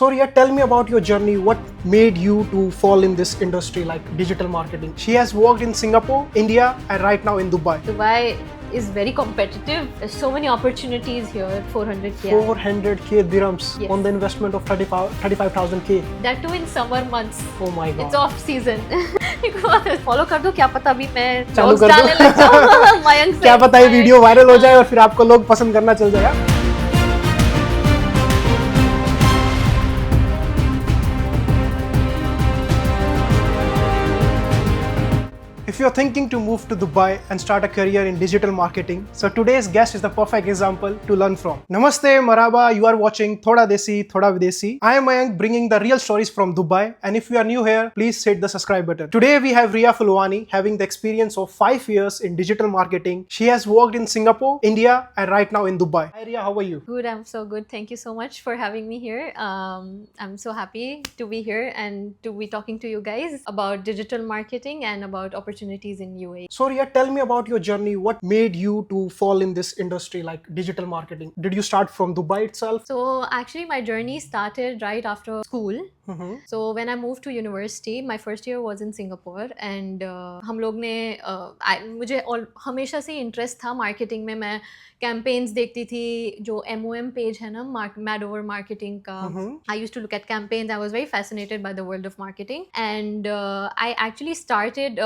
So Ria, tell me about your journey. What made you to fall in this industry like digital marketing? She has worked in Singapore, India, and right now in Dubai. Dubai is very competitive. There's so many opportunities here. 400k. 400k dirhams Yes. on the investment of 35,000k. That too in summer months. Oh my god. It's off season. Follow कर दो, क्या पता अभी मैं चालू vlogs कर डालने दो। लग जाऊं मयंक से। क्या पता ये वीडियो वायरल हो जाए और फिर आपको लोग पसंद करना चल जाएगा। If you're thinking to move to Dubai and start a career in digital marketing, so today's guest is the perfect example to learn from. Namaste, Marhaba, you are watching Thoda Desi, Thoda Videsi. I am Mayank, bringing the real stories from Dubai, and if you are new here, please hit the subscribe button. Today we have Ria Fulwani, having the experience of 5 years in digital marketing. She has worked in Singapore, India, and right now in Dubai. Hi Ria, how are you? Good, I'm so good. Thank you so much for having me here. I'm so happy to be here and to be talking to you guys about digital marketing and about opportunities in UAE. So Ria, tell me about your journey. What made you to fall in this industry like digital marketing? Did you start from Dubai itself? So actually my journey started right after school. So when I moved to university, my first year was in Singapore and हम लोग ने मुझे हमेशा से interest था marketing में. मैं campaigns देखती थी, जो MOM पेज है ना मैड ओवर मार्केटिंग का. I used to look at campaigns. I was very fascinated by the world of marketing and I actually started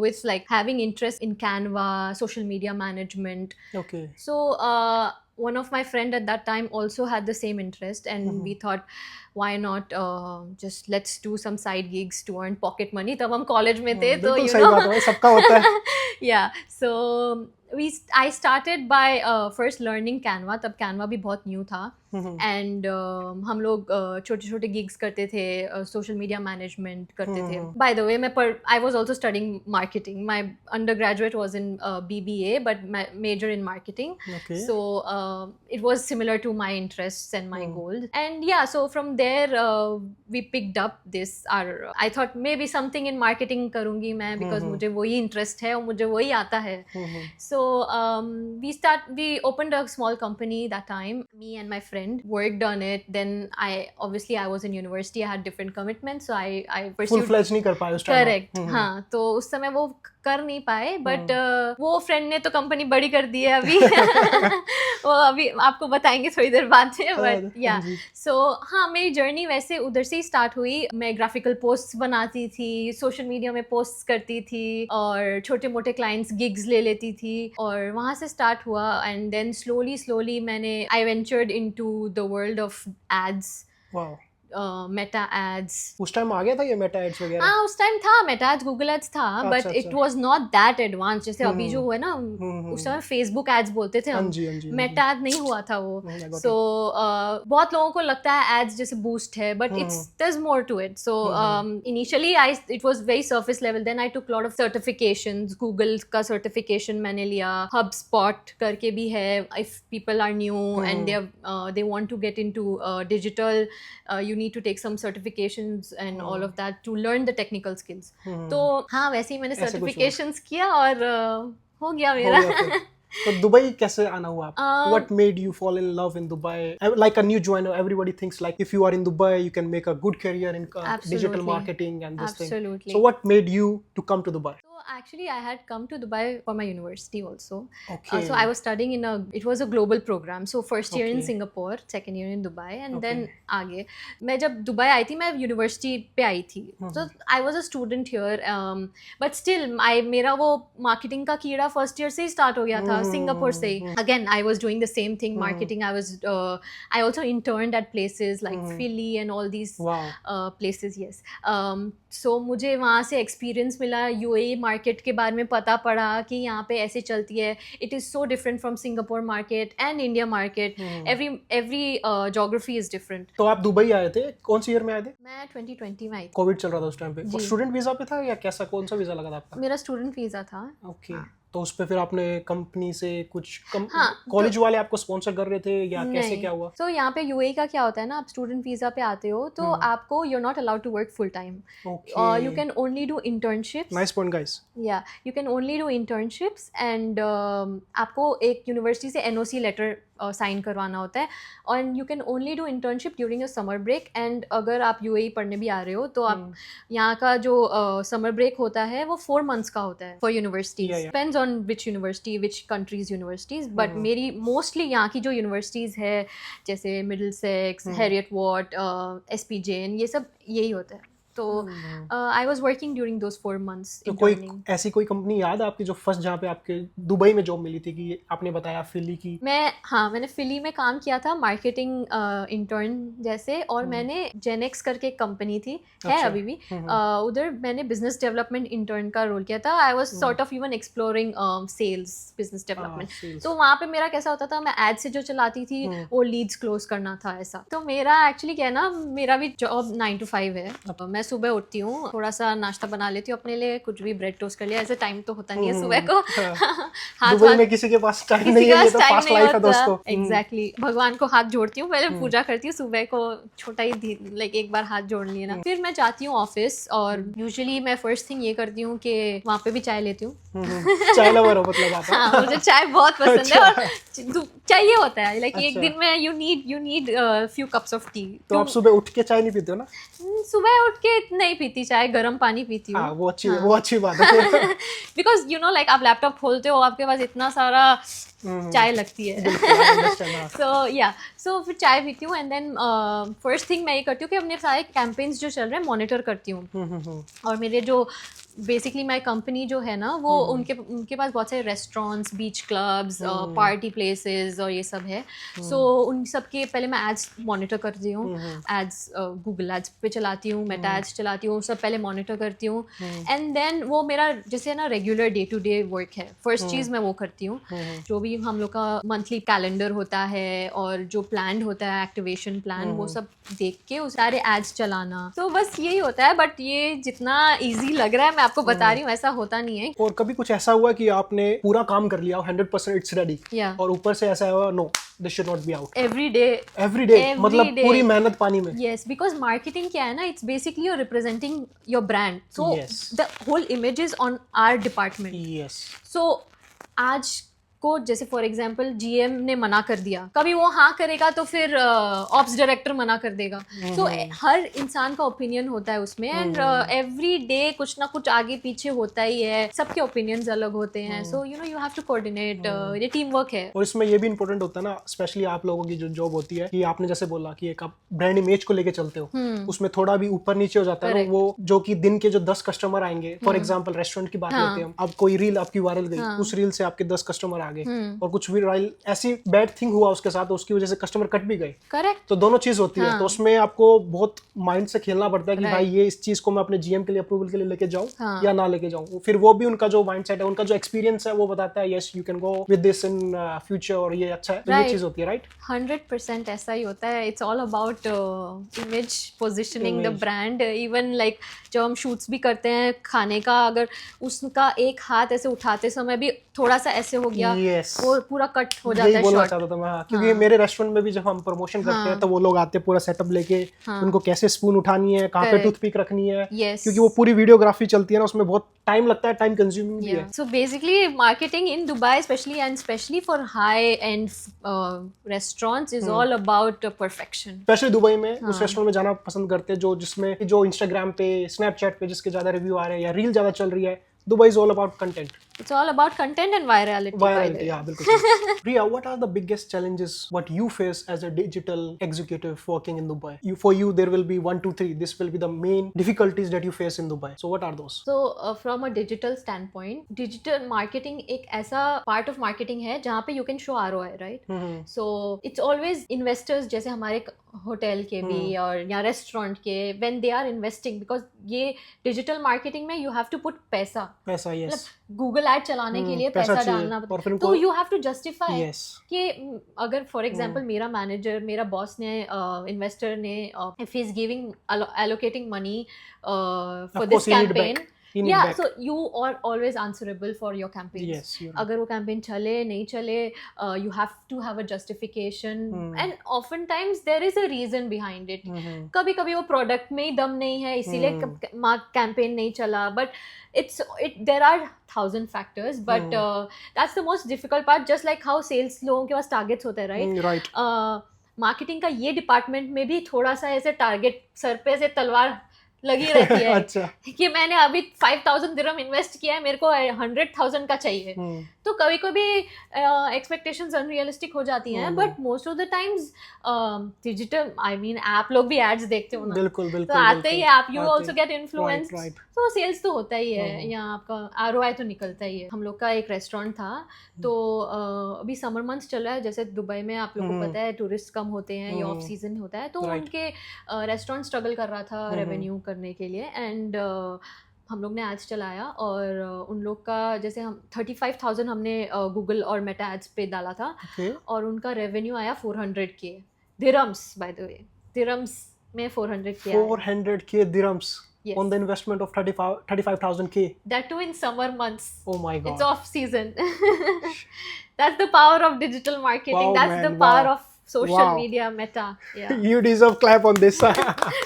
with like having interest in Canva, social media management. Okay. So one of my friend at that time also had the same interest and we thought why not just let's do some side gigs to earn pocket money. तब हम college में थे तो बिल्कुल you सही know बात है, सबका होता है। yeah, so I started by first learning Canva. तब Canva भी बहुत new था and हम लोग छोटे छोटे gigs करते थे, social media management करते थे. By the way, I was also studying marketing. My undergraduate was in BBA but my major in marketing. Okay. So it was similar to my interests and my goals. And yeah, so from there we picked up this. I thought maybe something in marketing करूँगी मैं because मुझे वही interest है और मुझे वही आता है. So we opened a small company that time. Me and my friend worked on it. Then I was in university. I had different commitments, so I pursued. Full fledged नहीं कर पाए उस टाइम। Correct. हाँ, तो उस समय वो कर नहीं पाए बट वो फ्रेंड ने तो कंपनी बड़ी कर दी है अभी. वो अभी आपको बताएंगे थोड़ी देर बाद में. बट या सो हाँ, मेरी जर्नी वैसे उधर से ही स्टार्ट हुई. मैं ग्राफिकल पोस्ट्स बनाती थी, सोशल मीडिया में पोस्ट्स करती थी और छोटे मोटे क्लाइंट्स गिग्स ले लेती थी और वहाँ से स्टार्ट हुआ. एंड देन स्लोली मैंने I ventured into the world of ads. Wow. Meta ads. उस टाइम आ गया था ये मेटा एड्स वगैरह? हाँ, उस टाइम था मेटा एड्स, गूगल एड्स था but it was not that advance जैसे अभी जो हुआ ना. उस समय फेसबुक एड्स बोलते थे हम. मेटा एड नहीं हुआ था वो. सो बहुत लोगों को लगता है एड्स जैसे बूस्ट है but there is more to it. So initially it was very surface level. Then I took lot of certifications. Google का सर्टिफिकेशन मैंने लिया. HubSpot करके भी है. If people are new and they want to get into digital, you need to take some certifications and all of that to learn the technical skills. तो हाँ, वैसे ही मैंने certifications किया और हो गया मेरा. तो दुबई कैसे आना हुआ? What made you fall in love in Dubai? Like a new joiner, everybody thinks like if you are in Dubai, you can make a good career in digital marketing and this thing. So what made you to come to Dubai? So actually I had come to Dubai for my university also. Okay. So I was studying it was a global program. So first year in Singapore, second year in Dubai and then आगे मैं जब Dubai आई थी मैं university पे आई थी. So I was a student here but still मेरा वो marketing का कीड़ा फर्स्ट ईयर से ही स्टार्ट हो गया था. सिंगापुर से ही. Again I was doing the same thing, marketing. I also interned at places like Philly and all these places. Yes. So मुझे वहाँ से एक्सपीरियंस मिला. UAE मार्केट के बारे में पता पड़ा कि यहाँ पे ऐसे चलती है. It is so different from Singapore market and India market. Every geography is different. तो आप दुबई आए थे, कौन सी ईयर में आए थे? मैं 2020 में आई थी. कोविड चल रहा था उस टाइम पे. स्टूडेंट वीजा पे था या कैसा, कौन सा वीजा लगा था आपका? मेरा स्टूडेंट वीज़ा था. ओके. तो उस पे फिर आपने कंपनी से कुछ कॉलेज वाले आपको स्पॉन्सर कर रहे थे या कैसे क्या हुआ? तो यहाँ पे यूएई का क्या होता है ना, आप स्टूडेंट वीजा पे आते हो तो आपको you are not allowed to work full time. You can only do internships. Nice point guys. या you can only do internships and आपको एक यूनिवर्सिटी से एनओसी लेटर साइन करवाना होता है, और you can only do internship during your summer break. And अगर आप यूएई पढ़ने भी आ रहे हो तो आप यहाँ का जो समर ब्रेक होता है वो 4 months का होता है for universities. Depends on which university, which countries universities, but मेरी मोस्टली यहाँ की जो यूनिवर्सिटीज़ है जैसे Middlesex, Harriet what, SP Jain, ये सब यही होता है। तो I was working during those 4 months। तो कोई ऐसी कोई कंपनी याद है आपकी जो फर्स्ट जहाँ पे आपके दुबई में जॉब मिली थी, कि आपने बताया फिली की? मैंने फिली में काम किया था मार्केटिंग इंटर्न जैसे, और मैंने जेनेक्स करके एक कंपनी थी, है अभी भी, उधर मैंने बिजनेस डेवलपमेंट इंटर्न का रोल किया था। I was sort of even exploring sales, business development. तो वहाँ पे मेरा कैसा होता था, मैं एड से जो चलाती थी वो लीड्स क्लोज करना था ऐसा। तो मेरा एक्चुअली क्या है ना, मेरा भी जॉब 9 to 5 है। मैं सुबह उठती हूँ, थोड़ा सा नाश्ता बना लेती हूँ अपने लिए, कुछ भी ब्रेड टोस्ट कर लिया, ऐसे टाइम तो होता नहीं है सुबह को। दुबई में किसी के पास टाइम नहीं है, ये तो फास्ट लाइफ है दोस्तों। एग्जैक्टली, भगवान को हाथ जोड़ती हूँ, पहले पूजा करती हूँ सुबह को, छोटा ही लाइक एक बार हाथ जोड़ लिया ना। फिर मैं जाती हूँ ऑफिस, और यूजुअली मैं फर्स्ट थिंग ये करती हूँ कि वहाँ पे भी चाय लेती हूँ। चाय लवर हो मतलब आप? हाँ, मुझे चाय बहुत पसंद है, और चाहिए होता है, लाइक एक दिन में you need few cups of T. तो आप सुबह उठ के चाय नहीं पीते हो ना? सुबह उठ के नहीं पीती चाय, गर्म पानी पीती हूँ। वो अच्छी बात है। बिकॉज यू नो लाइक आप लैपटॉप खोलते हो, आपके पास इतना सारा चाय लगती है। सो फिर चाय पीती हूँ, एंड देन फर्स्ट थिंग मैं ये करती हूँ कि अपने सारे कैंपेन्स जो चल रहे हैं मॉनिटर करती हूँ। और मेरे जो बेसिकली माई कंपनी जो है ना, वो उनके पास बहुत सारे रेस्टोरेंट्स, बीच क्लब्स, पार्टी प्लेसेस और ये सब है। सो उन सब के पहले मैं एड्स मॉनिटर करती हूँ, एड्स गूगल एड्स पे चलाती हूँ, मेटा एड्स चलाती हूँ, सब पहले मॉनिटर करती हूँ। एंड देन वो मेरा जैसे ना regular day to day work है, फर्स्ट चीज़ मैं वो करती हूँ। जो भी हम लोग का मंथली कैलेंडर होता है और जो प्लान होता है, एक्टिवेशन प्लान, वो सब देख के उस सारे एड्स चलाना। तो बस यही होता है, बट ये जितना ईजी लग रहा है मैं आपको बता रही हूँ, ऐसा होता नहीं है। और कभी कुछ ऐसा हुआ कि आपने पूरा काम कर लिया 100% इट्स रेडी, और ऊपर से ऐसा हुआ no this should not be out? Every day मतलब पूरी मेहनत पानी में? यस, बिकॉज मार्केटिंग क्या है ना, it's basically you're representing your brand, so the whole image is on our department. Yes. So आज को जैसे फॉर एग्जांपल जीएम ने मना कर दिया, कभी वो हाँ करेगा तो फिर ऑप्स डायरेक्टर मना कर देगा। सो हर इंसान का ओपिनियन होता है उसमें, एंड एवरी डे कुछ ना कुछ आगे पीछे होता ही है, सबके ओपिनियंस अलग होते हैं। So you know you have to coordinate, ये टीम वर्क है। और इसमें ये भी इंपॉर्टेंट होता है ना, स्पेशली आप लोगों की जो जॉब होती है, कि आपने जैसे बोला कि एक आप ब्रांड इमेज को लेके चलते हो, उसमें थोड़ा भी ऊपर नीचे हो जाता है ना, वो जो कि दिन के जो 10 कस्टमर आएंगे, फॉर एग्जाम्पल रेस्टोरेंट की बात लेते हैं हम, अब कोई रील आपकी वायरल गई, उस रील से आपके 10 कस्टमर आ गए, और कुछ भी ऐसी बैड थिंग हुआ उसके साथ, उसकी वजह से कस्टमर कट भी गए। करेक्ट। तो दोनों चीज होती है, तो उसमें आपको बहुत माइंड से खेलना पड़ता है कि भाई ये इस चीज को मैं अपने जीएम के लिए अप्रूवल के लिए लेके जाऊं या ना लेके जाऊं। फिर वो भी उनका जो माइंडसेट है, उनका जो एक्सपीरियंस है, वो बताता है yes you can go with this in future, और ये अच्छा है। तो ये चीज होती है, राइट? 100% ऐसा ही होता है। It's all about image, positioning the brand. Even like जब हम शूट्स भी करते हैं खाने का, अगर उसका एक हाथ ऐसे उठाते समय भी थोड़ा सा ऐसे हो गया, वो पूरा कट हो जाता है। बोलना चाहता था मैं, क्योंकि मेरे रेस्टोरेंट में भी जब हम प्रमोशन करते हैं तो वो लोग आते हैं पूरा सेटअप लेके, उनको कैसे स्पून उठानी है, कहाँ पे टूथपिक रखनी है, क्योंकि वो पूरी वीडियोग्राफी चलती है ना, उसमें बहुत टाइम लगता है, टाइम कंज्यूमिंग भी है। So basically marketing in Dubai specially for high and restaurants is all about perfection. Specially Dubai में उस रेस्टोरेंट में जाना पसंद करते हैं जिसमें जो इंस्टाग्राम पे, स्नैपचैट पे जिसके ज्यादा रिव्यू आ रहे हैं या रील ज्यादा चल रही है। Dubai is all about content. It's all about content and virality. Virality, yeah, bilkul. Priya, what are the biggest challenges what you face as a digital executive working in Dubai? For you, there will be 1, 2, 3. This will be the main difficulties that you face in Dubai. So what are those? So from a digital standpoint, digital marketing एक ऐसा part of marketing है जहाँ पे you can show ROI, right? So it's always investors, जैसे हमारे hotel के भी और या रेस्टोरेंट के, when they are investing, because ये digital marketing में you have to put पैसा, yes. गूगल एड चलाने के लिए पैसा डालना, तो यू हैव टू जस्टिफाई कि अगर फॉर एग्जांपल मेरा मैनेजर, मेरा बॉस ने, इन्वेस्टर ने, if he is giving allocating money for this campaign, he need Yeah, back. so you are always answerable for your campaigns. Yes, you're right. अगर वो campaign चले नहीं चले, you have to have a justification, and oftentimes there is a reason behind it. कभी कभी वो product में ही दम नहीं है, इसीलिए campaign नहीं चला, but there are 1,000 factors, but that's the most difficult part. Just like how sales लोगों के पास targets होते हैं, right? Right. मार्केटिंग का ये डिपार्टमेंट में भी थोड़ा सा ऐसे टारगेट सर पे ऐसे तलवार लगी रहती है अच्छा कि मैंने अभी 5,000 दिरहम इन्वेस्ट किया है, मेरे को 100,000 का चाहिए. तो कभी कभी एक्सपेक्टेशंस अनरियलिस्टिक हो जाती हैं, but most of the times digital, I mean आप लोग भी एड्स देखते हो ना, बिल्कुल तो बिल्कुल आते ही है आप, you also get influence, right. तो सेल्स तो होता ही है, यहाँ आपका ROI तो निकलता ही है. हम लोग का एक रेस्टोरेंट था, तो अभी समर मंथ्स चल रहा है, जैसे दुबई में आप लोग को पता है टूरिस्ट कम होते हैं, ये ऑफ सीजन होता है, तो उनके रेस्टोरेंट स्ट्रगल कर रहा था रेवेन्यू करने के लिए, एंड हम लोग ने एड्स चलाया, और उन लोग का जैसे हम 35,000 हमने गूगल और मेटा एड्स पे डाला था, और उनका रेवेन्यू आया 400K dirhams, by the way dirhams में 400K dirhams. Yes. On the investment of 35,000K. That too in summer months. Oh my god. It's off season. That's the power of digital marketing. Wow, That's man, the power wow. of social Wow. media, Meta. Yeah. You deserve clap on this.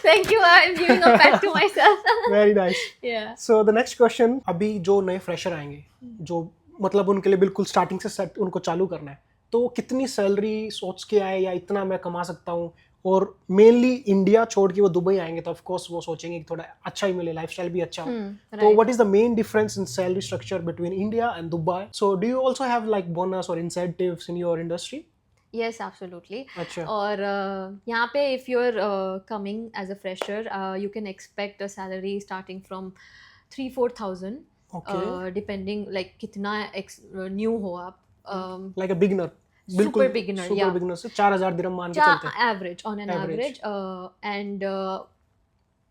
Thank you. I'm giving a pat to myself. Very nice. Yeah. So the next question, अभी जो नए fresher आएंगे, जो मतलब उनके लिए बिल्कुल starting से सेट उनको चालू करना है, तो कितनी सैलरी सोच के आए या इतना मैं कमा सकता हूँ, और मेनली इंडिया छोड़ के वो दुबई आएंगे तो ऑफ कोर्स वो सोचेंगे कि थोड़ा अच्छा ही मिले, लाइफस्टाइल भी अच्छा हो. तो what is the main difference in salary structure between India and Dubai? So do you also have like bonus और incentives in your industry? Yes, absolutely. अच्छा. और यहाँ पे if you're coming as a fresher, you can expect a salary starting from 3-4,000. Okay. Depending like कितना new हो आप. Like a beginner. Super beginner, super yeah. beginner से 4,000 दिरहम मान के चलते हैं. Average, on an average. And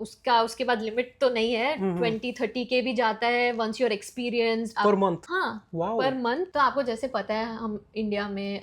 उसके बाद लिमिट तो नहीं है, 20-30K भी जाता है once you're experienced. Per month? हाँ, Wow. per month. तो आपको जैसे पता है हम इंडिया में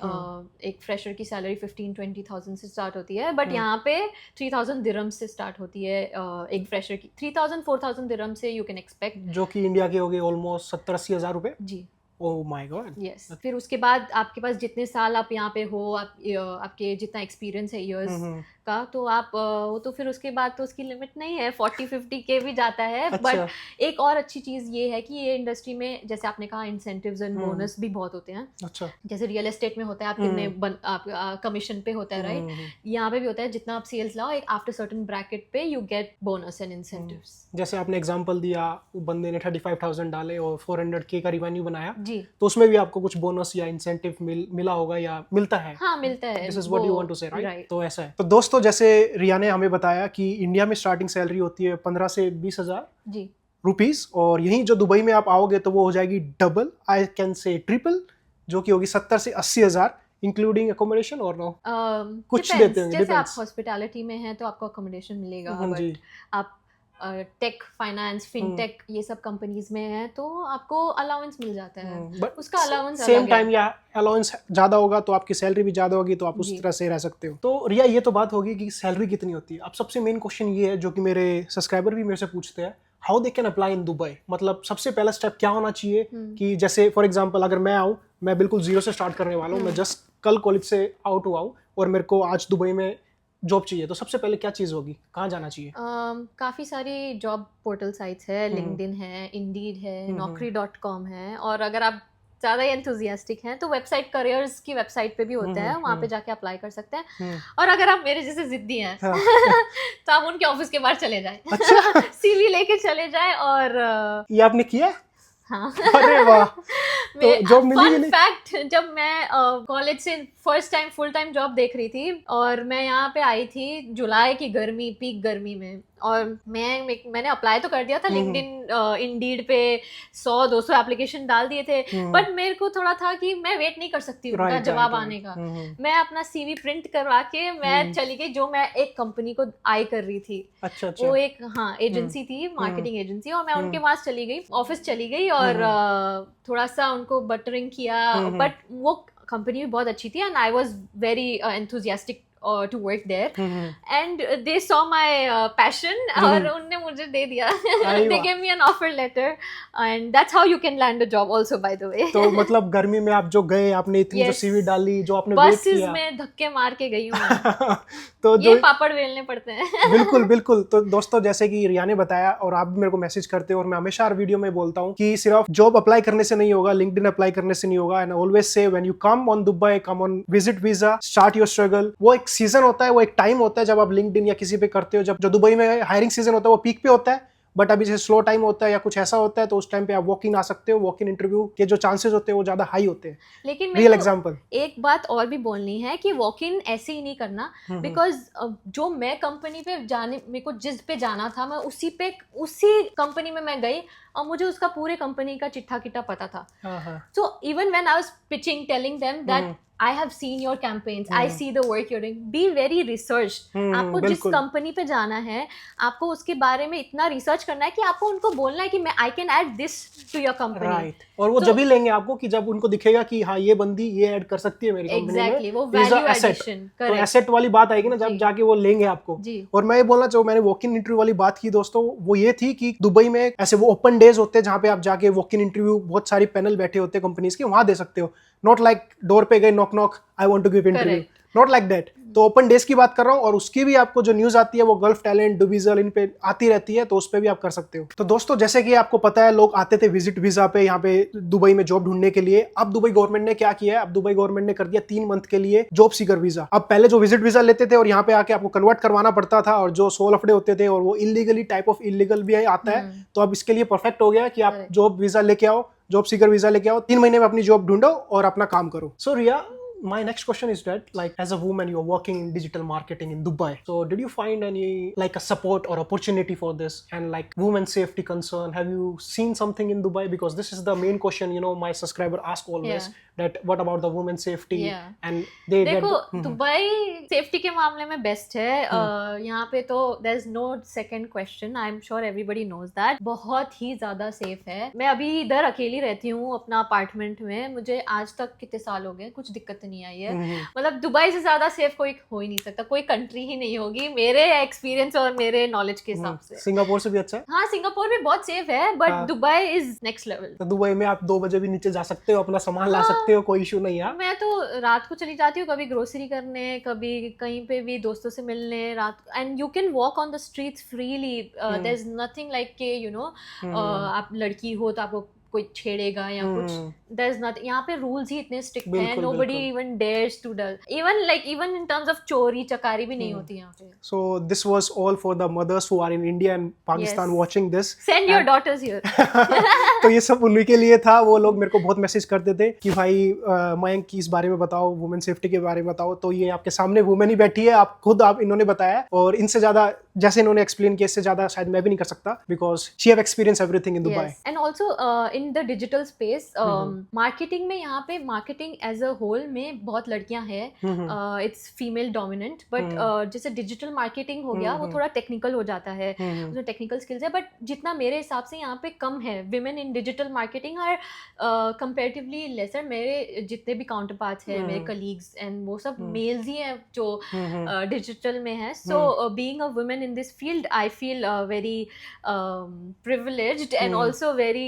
एक फ्रेशर की सैलरी 15-20,000 से स्टार्ट होती है, बट यहाँ पे 3,000 दिरहम से स्टार्ट होती है एक फ्रेशर की. 3,000-4,000 दिरहम से यू कैन एक्सपेक्ट, जो कि इंडिया के हो गए ऑलमोस्ट 70-80 हज़ार रुपए. जी. Oh my God. Yes. फिर उसके बाद आपके पास जितने साल आप यहाँ पे हो, आपके जितना एक्सपीरियंस है इयर्स का, तो आप वो तो फिर उसके बाद तो उसकी लिमिट नहीं है, 40-50K भी जाता है. बट एक और अच्छी चीज़ ये है कि ये इंडस्ट्री में जैसे आपने कहा इंसेंटिव्स एंड बोनस भी बहुत होते हैं. अच्छा. जैसे रियल एस्टेट में होता है, आप कितने आप कमीशन पे होता है, राइट? यहाँ पे भी होता है, जितना आप सेल्स लाओ एक आफ्टर सर्टेन ब्रैकेट पे you get bonus and incentives. जैसे आपने एग्जांपल दिया, बंदे ने 35,000 डाले और 400K का रिवेन्यू बनाया जी, तो उसमें भी आपको कुछ बोनस या इंसेंटिव मिला होगा या मिलता है? हाँ, मिलता है. This is what you want to say, right? तो ऐसा है. तो दोस्तों, जैसे रिया ने हमें बताया कि इंडिया में स्टार्टिंग सैलरी होती है 15 से 20,000 जी रुपीस, और यहीं जो दुबई में आप आओगे तो वो हो जाएगी double, I can say triple, जो कि होगी 70 से 80,000 इंक्लूडिंग अकोमोडेशन. और नो कुछ देते होंगे. जैसे आप हॉस्पिटैलिटी में हैं तो आपको अकोमोडेशन मिलेगा, बट आप टेक, फाइनेंस, फिनटेक ये सब कंपनीज में है तो आपको अलाउंस मिल जाता है. बट उसका अलाउंस सेम टाइम या अलाउंस ज्यादा होगा तो आपकी सैलरी भी ज्यादा होगी, तो आप उस तरह से रह सकते हो. तो रिया, ये तो बात होगी कि सैलरी कितनी होती है. अब सबसे मेन क्वेश्चन ये है जो कि मेरे सब्सक्राइबर भी मेरे से पूछते हैं, how they can apply in Dubai. मतलब सबसे पहला स्टेप क्या होना चाहिए कि जैसे फॉर एग्जांपल अगर मैं आऊँ, मैं बिल्कुल जीरो से स्टार्ट करने वाला हूँ, मैं जस्ट कल कॉलेज से आउट हुआ हूँ और मेरे को आज दुबई में जॉब चाहिए, तो सबसे पहले क्या चीज़ होगी, कहाँ जाना चाहिए? काफ़ी सारी जॉब पोर्टल साइट्स है, लिंक्डइन है, इंडीड है, naukri.com है, और अगर आप ज़्यादा एंथुजियास्टिक हैं तो वेबसाइट, करियर्स की वेबसाइट पे भी होता है, वहाँ पे जाके अप्लाई कर सकते हैं. और अगर आप मेरे जैसे जिद्दी हैं तो आप उनके ऑफिस के बाहर चले जाएं. अच्छा. CV लेके चले जाएं. और ये आपने किया? हाँ. अरे वाह. तो जॉब मिली नहीं? फैक्ट, जब मैं कॉलेज से first time full time job देख रही थी और मैं यहाँ पे आई थी जुलाई की गर्मी, पीक गर्मी में, और मैंने अप्लाई तो कर दिया था लिंक्डइन, इंडीड पे 100-200 एप्लीकेशन डाल दिए थे, बट मेरे को थोड़ा था कि मैं वेट नहीं कर सकती उनका जवाब आने का. मैं अपना CV प्रिंट करवा के मैं चली गई, जो मैं एक कंपनी को आई कर रही थी. अच्छा. वो एक एजेंसी थी, मार्केटिंग एजेंसी, और मैं उनके पास चली गई, ऑफिस चली गई और थोड़ा सा उनको बटरिंग किया, बट वो कंपनी भी बहुत अच्छी थी and I was very enthusiastic to work there, and they saw my passion, और उनने मुझे दे दिया. They gave me an offer letter, and that's how you can land a job also, by the way. तो मतलब गर्मी में आप जो गए, आपने इतनी जो सीवी डाली, जो आपने वेट बसेस किया, में धक्के मार के गई हूँ. तो ये पापड़ बेलने पड़ते हैं. बिल्कुल बिल्कुल. तो दोस्तों, जैसे कि रिया ने बताया और आप भी मेरे को मैसेज करते हो, और मैं हमेशा हर वीडियो में बोलता हूँ कि सिर्फ जॉब अप्लाई करने से नहीं होगा, लिंक्डइन अप्लाई करने से नहीं होगा. And always say when you come on Dubai, come on visit visa, start your struggle. वो एक सीजन होता है, वो एक टाइम होता है जब आप लिंक्डइन या किसी पे करते हो. जब जो दुबई में हायरिंग सीजन होता है वो पीक पे होता है, बट अभी जैसे स्लो टाइम होता है या कुछ ऐसा होता है, तो उस टाइम पे आप वॉक इन आ सकते हो. वॉक इन इंटरव्यू के जो चांसेस होते हैं वो ज्यादा हाई होते हैं. लेकिन रियल एग्जांपल, एक बात और भी बोलनी है कि वॉक इन ऐसे ही नहीं करना, बिकॉज जो मैं कंपनी पे जाने, मेरे को जिस पे जाना था, मैं उसी कंपनी में मैं गई और मुझे उसका पूरे कंपनी का चिट्ठा किट्टा पता था. So even when I was pitching, telling them that I have seen your campaigns, I see the work you're doing. Be very researched. आपको जिस कंपनी पे जाना है, आपको उसके बारे में इतना रिसर्च करना है कि आपको उनको बोलना है कि मैं I can add this to your company. Right. और वो जब भी लेंगे आपको कि जब उनको दिखेगा कि हाँ ये बंदी ये ऐड कर सकती है मेरी कंपनी में. Exactly. वो value addition. तो एसेट वाली बात आएगी ना जब जाके वो लेंगे आपको. और मैं ये बोलना चाहूँ, मैंने वॉक इन इंटरव्यू वाली बात की दोस्तों, वो ये थी कि दुबई में ऐसे वो ओपन डेज होते हैं जहाँ पे आप जाके वॉक इन इंटरव्यू, बहुत सारी पैनल बैठे होते हैं कंपनीज के, वहां दे सकते हो. नॉट लाइक डोर पे गए, knock knock, I want to give interview, not like that. तो ओपन डेज की बात कर रहा हूँ, और उसकी भी आपको जो न्यूज आती है वो गल्फ टैलेंट, डुविजल, इन पे आती रहती है, तो उस पे भी आप कर सकते हो. तो दोस्तों, जैसे कि आपको पता है, लोग आते थे विजिट वीजा पे यहाँ पे दुबई में जॉब ढूंढने के लिए. अब दुबई गवर्नमेंट ने क्या किया है, अब दुबई गवर्नमेंट ने कर दिया 3 मंथ के लिए जॉब सीकर वीजा. अब पहले जो विजिट वीजा लेते थे और यहाँ पे आके आपको कन्वर्ट करवाना पड़ता था, और जो 16 लफड़े होते थे, और वो इलीगली टाइप ऑफ इलीगल भी आता है. तो अब इसके लिए परफेक्ट हो गया कि आप जॉब वीजा लेके आओ, जॉब सीकर वीजा लेके आओ, 3 महीने में अपनी जॉब ढूंढो और अपना काम करो. सो रिया, my next question is that, like, as a woman, you're working in digital marketing in Dubai, so did you find any like a support or opportunity for this, and like women safety concern, have you seen something in Dubai? Because this is the main question, you know, my subscriber ask always, that what about the women safety, and they देखो, Dubai safety के मामले में best है. यहाँ पे तो there is no second question. I am sure everybody knows that. बहुत ही ज्यादा सेफ है. मैं अभी इधर अकेली रहती हूँ अपना अपार्टमेंट में. मुझे आज तक कितने साल हो गए, कुछ दिक्कत नहीं आई है. मतलब दुबई से ज्यादा सेफ कोई हो ही नहीं सकता, कोई कंट्री ही नहीं होगी मेरे एक्सपीरियंस और मेरे नॉलेज के हिसाब से. सिंगापुर से भी अच्छा है. हाँ, सिंगापुर भी बहुत सेफ है, but Dubai is next level. तो दुबई में आप 2 बजे भी नीचे जा सकते हो, अपना सामान ला सकते हो, कोई इशू नहीं है. मैं तो रात को चली जाती हूँ, कभी ग्रोसरी करने, कभी कहीं पे भी दोस्तों से मिलने रात. And you can walk on the streets freely. There is nothing like के यू नो आप लड़की हो तो आपको कोई छेड़ेगा या कुछ. There is not. यहाँ पे रूल्स ही इतने स्ट्रिक्ट हैं, nobody even dares to dull. Even in terms of चोरी चकारी भी नहीं होती यहाँ पे. So this was all for the mothers who are in India and Pakistan watching this. Send your daughters here. तो ये सब उन्हीं के लिए था. वो लोग मेरे को बहुत मैसेज करते थे कि भाई मयंक की इस बारे में बताओ, वुमेन सेफ्टी के बारे में बताओ. तो ये आपके सामने वुमेन ही बैठी है, आप खुद इन्होंने बताया, और इनसे ज्यादा जैसे इन्होंने एक्सप्लेन किया, इससे ज्यादा शायद मैं भी नहीं कर सकता, because she have experience everything in Dubai. And also in the digital space, marketing में यहाँ पे मार्केटिंग एज अ होल में बहुत लड़कियां हैं. इट्स फीमेल डोमिनेंट, बट जैसे डिजिटल मार्केटिंग हो गया, वो थोड़ा टेक्निकल हो जाता है, उसमें टेक्निकल स्किल्स है, बट जितना मेरे हिसाब से यहाँ पे कम है. Women in digital marketing are comparatively lesser. मेरे जितने भी काउंटर पार्ट्स हैं, मेरे कलीग्स एंड वो सब मेल्स ही हैं जो डिजिटल में है. So being a women in this field, I feel very privileged and also very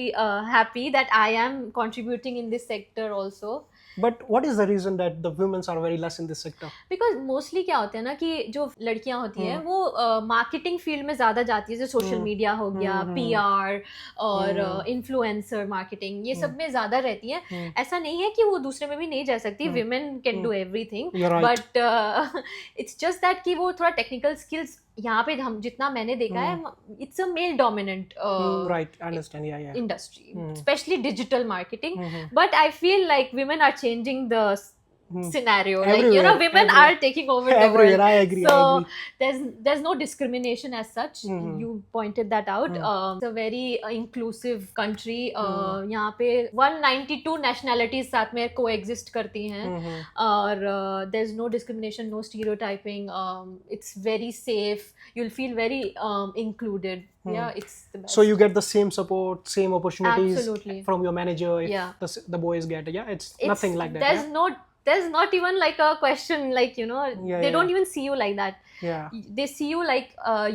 happy that I am contributing in this sector also. But what is the reason that the women are very less in this sector? Because mostly क्या होता है ना कि जो लड़कियां होती हैं वो मार्केटिंग फील्ड में ज़्यादा जाती है, जैसे सोशल मीडिया हो गया, PR और इन्फ्लुएंसर मार्केटिंग, ये सब में ज़्यादा रहती हैं. ऐसा नहीं है कि वो दूसरे में भी नहीं जा सकती. Women can do everything, but it's just that कि वो थोड़ा टेक्निकल स्किल्स यहाँ पे हम जितना मैंने देखा है, it's a male dominant industry, specially digital marketing. But I feel like women are changing the scenario. Like, you know, women are taking over the world. I agree. There's no discrimination as such. You pointed that out. It's a very inclusive country. यहाँ पे 192 nationalities साथ में coexist करती हैं, और there's no discrimination, no stereotyping. It's very safe. You'll feel very included. Yeah, it's the best. So you get the same support, same opportunities. Absolutely. From your manager. If the boys get, it's nothing like that. There's no there's not even like a question, like, you know, Yeah, they yeah. don't even see you like that. Yeah. They see you like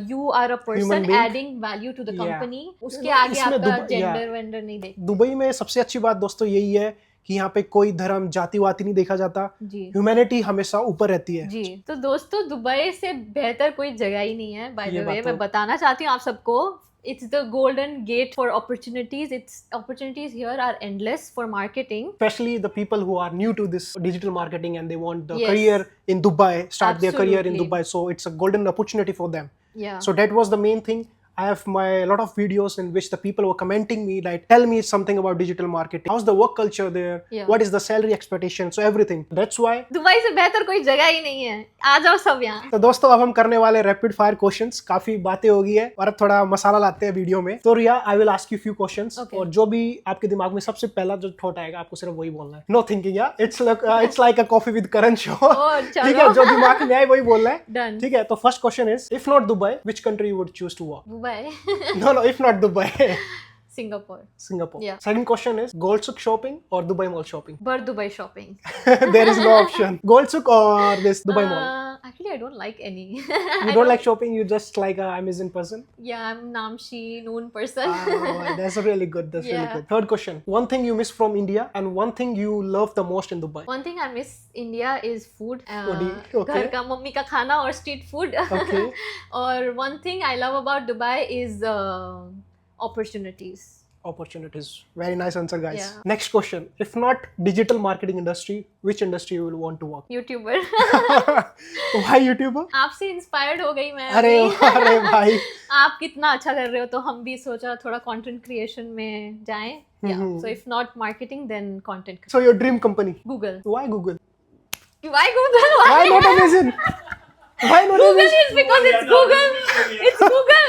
you are a Human person being. adding value to the Yeah. company. उसके Yeah, आगे इसमें आपका Dubai- yeah. Gender vendor नहीं देख. Dubai में सबसे अच्छी बात दोस्तों यही है कि यहाँ पे कोई धर्म जाति वाति नहीं देखा जाता, जी ह्यूमैनिटी हमेशा ऊपर रहती है। जी. तो दोस्तों दुबई से बेहतर कोई जगह ही नहीं है. बाय ये द वे बात मैं तो- बताना चाहती हूँ आप सबको, it's the golden gate for opportunities. It's opportunities here are endless for marketing. Especially the people who are new to this digital marketing and they want the Yes. career in Dubai, start their career in Absolutely. Dubai. So it's a golden opportunity for them. Yeah. So that was the main thing. I have my lot of videos in which the people were commenting me like, tell me something about digital marketing. How's the work culture there? Yeah. What is the salary expectation? So everything. That's why. Dubai से बेहतर कोई जगह ही नहीं है. आ जाओ सब यहाँ. तो दोस्तों अब हम करने वाले रैपिड फायर क्वेश्चंस. काफी बातें हो गई है और अब थोड़ा मसाला लाते हैं वीडियो में. तो Riya, I will ask you few questions Okay. और जो भी आपके दिमाग में सबसे पहला जो थॉट आएगा आपको सिर्फ वही बोलना है. नो थिंकिंग या it's like a coffee with Karan show. चलो. ठीक है, जो दिमाग में आए वही बोलना है. Done. ठीक है, तो first question is, if not Dubai, which country you would choose to work? Dubai. No, if not Dubai. Singapore. Singapore. Yeah. Second question is, Gold Souk shopping or Dubai Mall shopping? But Dubai shopping. There is no option. Gold Souk or this Dubai Mall? Actually, I don't like any. You don't like shopping, you just like a Amazon person? Yeah, I'm Namshi, known person. That's really good. That's really Yeah. good. Third question. One thing you miss from India and one thing you love the most in Dubai. One thing I miss India is food. Okay. घर का mummy का खाना और street food. Okay. और one thing I love about Dubai is opportunities. Opportunities. Very nice answer, guys. Yeah. Next question. If not digital marketing industry, which industry you will want to work? YouTuber. Why YouTuber? आपसे inspired हो गई मैं अरे अभी. अरे भाई. आप कितना अच्छा कर रहे हो तो हम भी सोचा थोड़ा कंटेंट क्रिएशन में जाएं. Yeah. So if not marketing, then content. So your dream company? Google. Why Google? Why Google? Why not Amazon? Why not Google Amazon? is because it's Google. It's Google.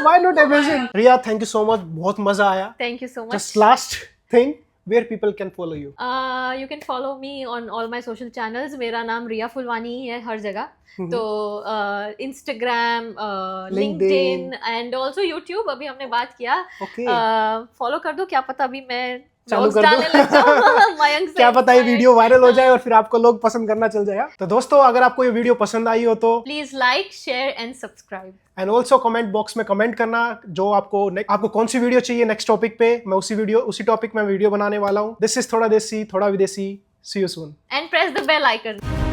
Why not Amazon? Riya, thank you so much. बहुत मजा आया. Thank you so much. Just last thing, where people can follow you? You can follow me on all my social channels. मेरा नाम रिया फुलवानी ही है हर जगह. तो Instagram, LinkedIn and also YouTube. अभी हमने बात किया. Okay. फॉलो कर दो, क्या पता अभी मैं चालू vlogs कर दो. डालने लग जाऊं. मयंक से क्या पता ये inspired. वीडियो वायरल हो जाए और फिर आपको लोग पसंद करना चल जाएगा. तो दोस्तों अगर आपको ये वीडियो पसंद आई हो तो Please like, share and subscribe. And also comment box में कमेंट करना जो आपको कौन सी वीडियो चाहिए नेक्स्ट टॉपिक पे. मैं उसी टॉपिक में वीडियो बनाने वाला हूँ. दिस इज थोड़ा देसी थोड़ा विदेशी. See you soon. And press the bell icon.